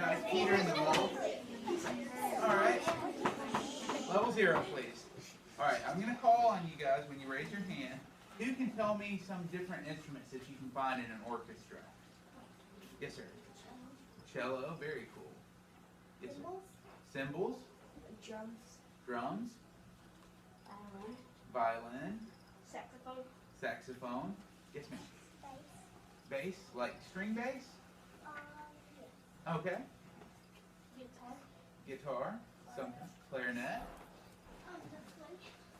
guys Peter and the Wolf? All right. Level 0, please. All right, I'm going to call on you guys when you raise your hand. Who can tell me some different instruments that you can find in an orchestra? Yes, sir. Cello, very cool. Yes, sir. Cymbals. Drums. Violin. Saxophone. Yes, ma'am. Bass, like string bass? Okay. Guitar. Some clarinet.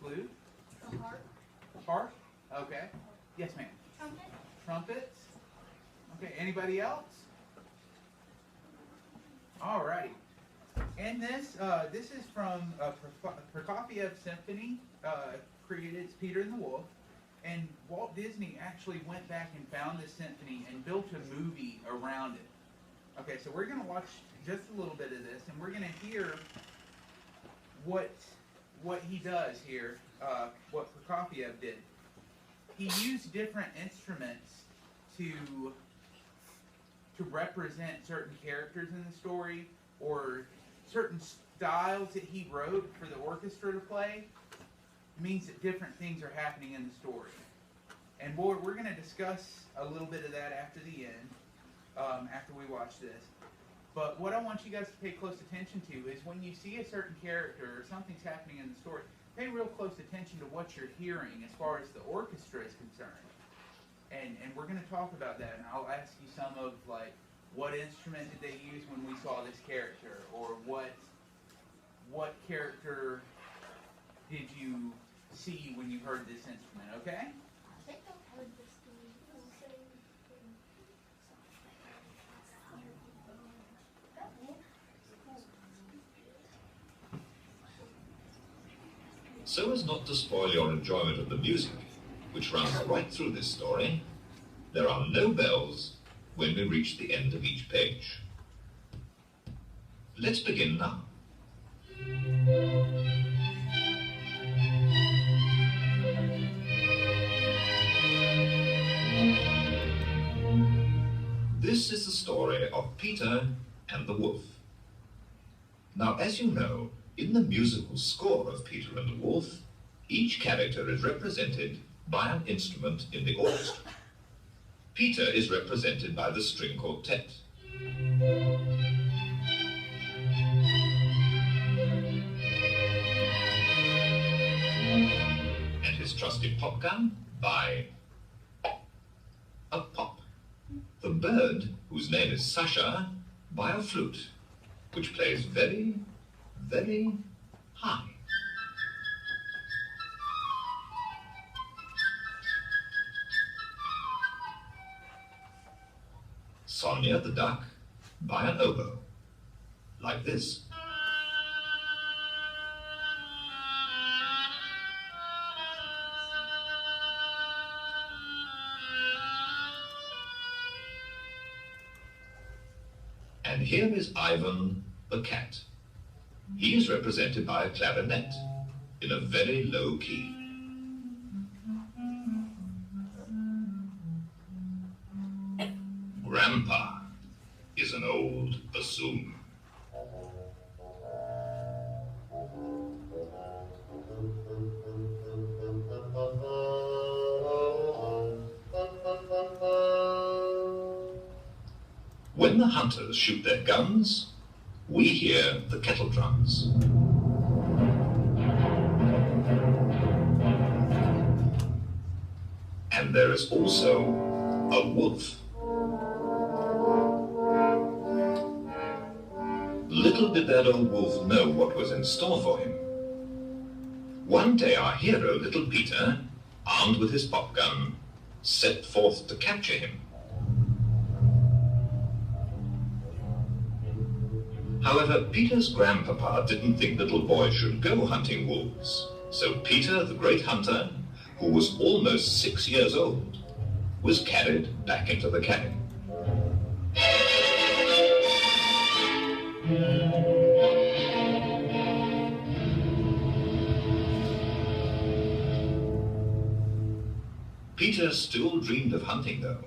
Flute. Harp. Okay. Yes, ma'am. Trumpets. Okay. Anybody else? All righty. And this is from Prokofiev Symphony, created. It's Peter and the Wolf. And Walt Disney actually went back and found this symphony and built a movie around it. Okay, so we're going to watch just a little bit of this, and we're going to hear what he does here, what Prokofiev did. He used different instruments to represent certain characters in the story, or certain styles that he wrote for the orchestra to play. It means that different things are happening in the story. And we're going to discuss a little bit of that after the end, after we watch this. But what I want you guys to pay close attention to is when you see a certain character or something's happening in the story, pay real close attention to what you're hearing as far as the orchestra is concerned. And we're going to talk about that, and I'll ask you some of, like, what instrument did they use when we saw this character, or what character did you see when you heard this instrument, okay? So as not to spoil your enjoyment of the music, which runs right through this story, there are no bells when we reach the end of each page. Let's begin now. This is the story of Peter and the Wolf. Now, as you know, in the musical score of Peter and the Wolf, each character is represented by an instrument in the orchestra. Peter is represented by the string quartet. And his trusty pop gun by a pop. The bird, whose name is Sasha, by a flute, which plays very, very high. Sonia the duck by an oboe, like this. And here is Ivan the cat. He is represented by a clarinet in a very low key. Grandpa is an old bassoon. When the hunters shoot their guns, we hear the kettle drums. And there is also a wolf. Little did that old wolf know what was in store for him. One day our hero, little Peter, armed with his pop gun, set forth to capture him. However, Peter's grandpapa didn't think little boys should go hunting wolves. So Peter, the great hunter, who was almost 6 years old, was carried back into the cabin. Peter still dreamed of hunting, though,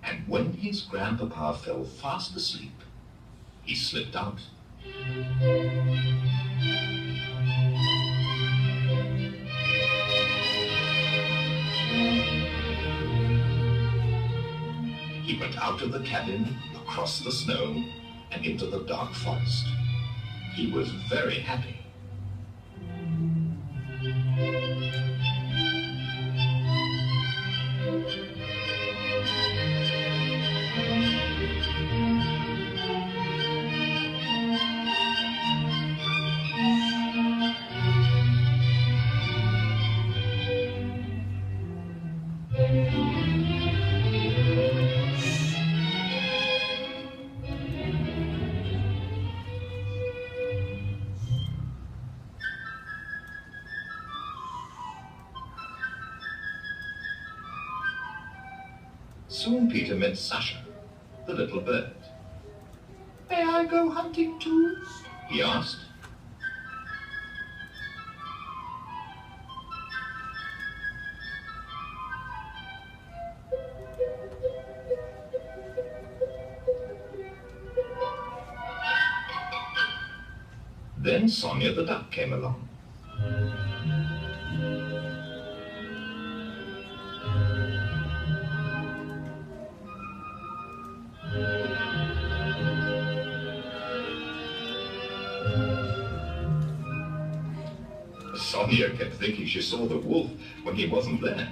and when his grandpapa fell fast asleep, he slipped out. He went out of the cabin, across the snow, and into the dark forest. He was very happy. Soon Peter met Sasha, the little bird. "May I go hunting too?" he asked. Then Sonia the duck came along. Sonia kept thinking she saw the wolf when he wasn't there.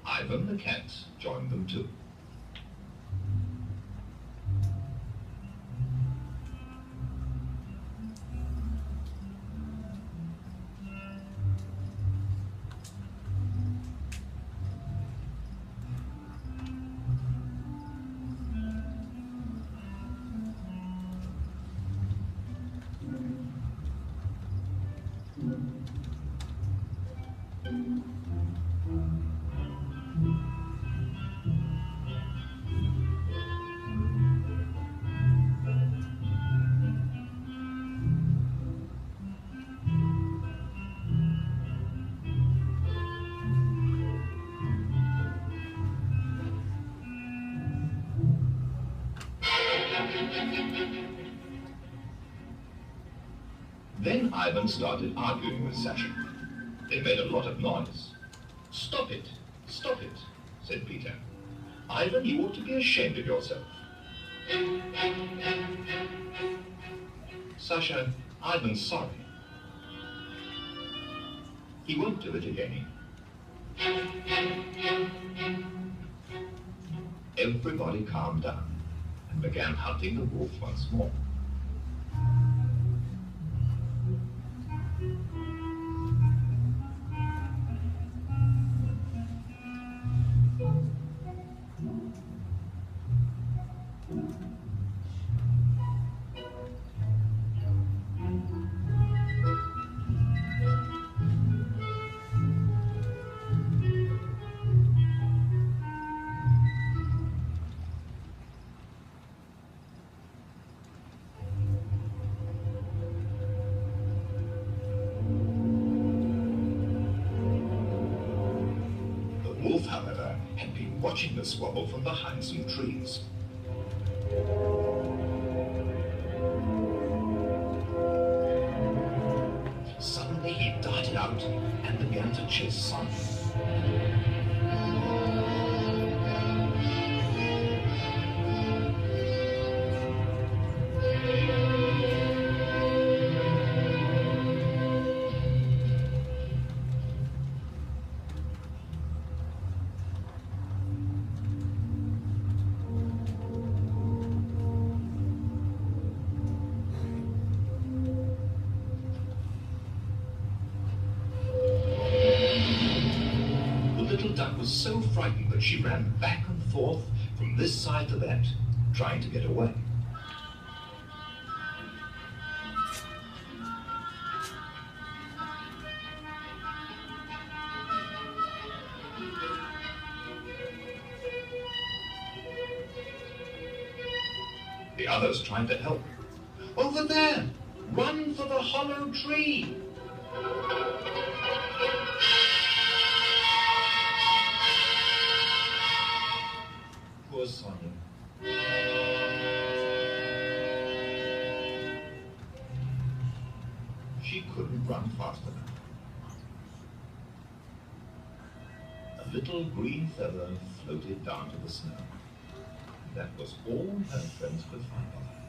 Ivan the cat joined them too. Then Ivan started arguing with Sasha. They made a lot of noise. "Stop it, stop it," said Peter. "Ivan, you ought to be ashamed of yourself." "Sasha, Ivan's sorry. He won't do it again." Everybody calmed down and began hunting the wolf once more. The wolf, however, had been watching the squabble from behind some trees. Suddenly he darted out and began to chase Sonia. The little duck was so frightened that she ran back and forth from this side to that, trying to get away. others tried to help. Over there! Run for the hollow tree! Poor Sonia. She couldn't run fast enough. A little green feather floated down to the snow. That was all her friends could find of her.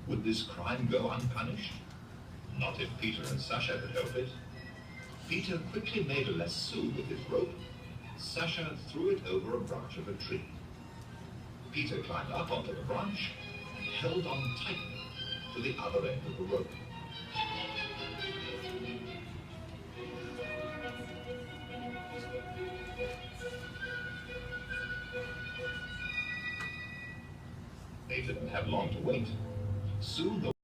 Would this crime go unpunished? Not if Peter and Sasha could help it. Peter quickly made a lasso with his rope. Sasha threw it over a branch of a tree. Peter climbed up onto the branch and held on tightly to the other end of the rope. They didn't have long to wait. Soon the